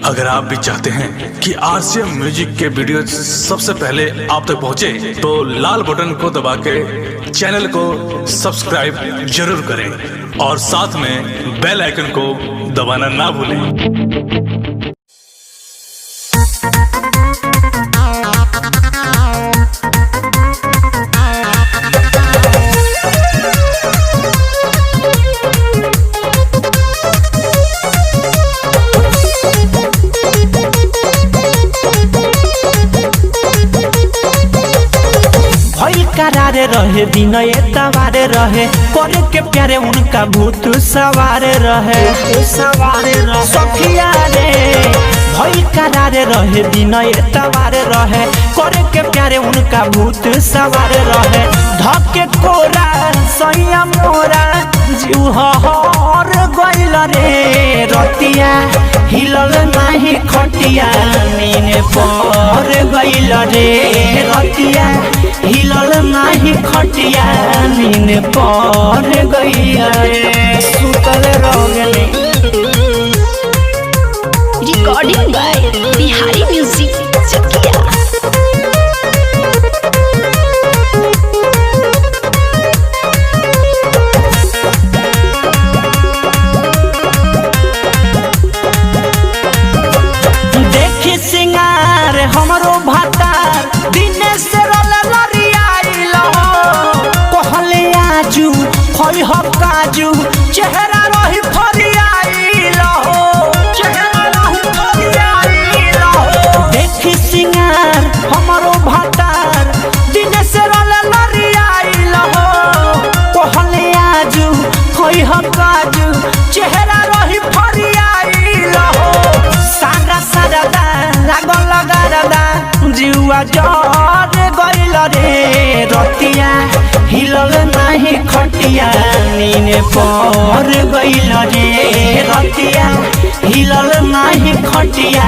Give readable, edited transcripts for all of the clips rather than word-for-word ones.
अगर आप भी चाहते हैं कि आरसीएम म्यूजिक के वीडियो सबसे पहले आप तक पहुंचे, तो लाल बटन को दबा के चैनल को सब्सक्राइब जरूर करें और साथ में बेल आइकन को दबाना ना भूलें। करार रहे दिन एतवार रहे करे के प्यारे उनका भूत सवार रहे सखिया रे भई करार रहे दिन एतवार रहे करे के प्यारे उनका भूत सवार रहे धके कोरा सैया मोरा जीव हर गइल रे रतिया हिलल नाही खटिया नीने पर गइल रे रतिया हिलल नाही खटिया नीने पर गइल रे सुतल रगले। रिकॉर्डिंग बाय बिहारी म्यूजिक चकिया। देखी सिंगार हमरो भातार दिने से कहले आजू खोई हो काजू चेहरा रही फरियाइल हो चेहरा रही फरियाइल हो देखी सिंगार हमरो भातार दिन से लरियाइल हो कहले आजू खोई हो काजू चेहरा रही फरियाइल हो सारा सारा लागल लगारदा जीवा जर गइल रे रतिया हिलल नाही खटिया नीने पर गइल रे रतिया हिलल नाही खटिया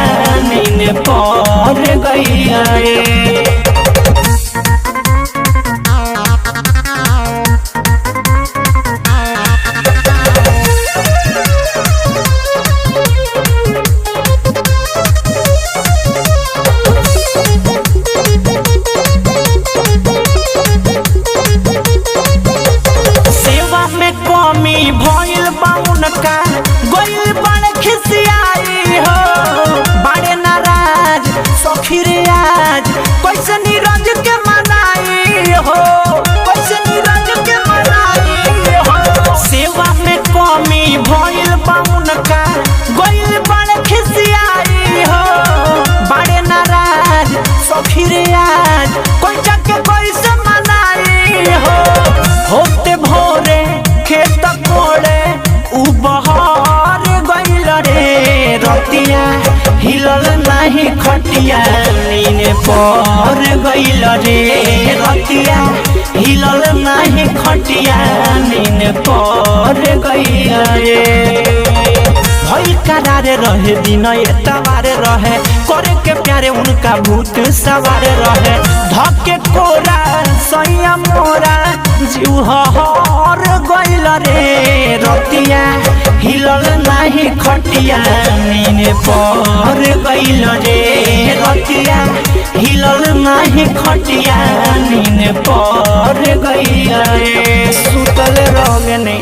नीने पर गइल रे। कमी भइल बाउन का गइल बड़े खिसियाई हो बड़े नाराज सखी रे आज कैसे नीरज के मनाई हो कैसे नीरज के मनाई हो सेवा में कमी भइल बाउन का गइल बड़े खिसियाई हो बड़े नाराज सखी रे आज कैसे के कैसे मनाई हो होते भोरे खेत कोड़े उबहार गइल रे रतिया हिलल नाही खटिया नीने पर गइल रे रतिया हिलल नाही खटिया नीने पर गइल रे भई करार रहे दिन एतवार रहे करे के प्यारे उनका भूत सवार रहे धके कोरा सैया मोरा जीव हर गइल रे रतिया हिलल नाही खटिया नीने पर गइल रे रतिया हिलल नाही खटिया नीने पर गइल रे सुतल रगने।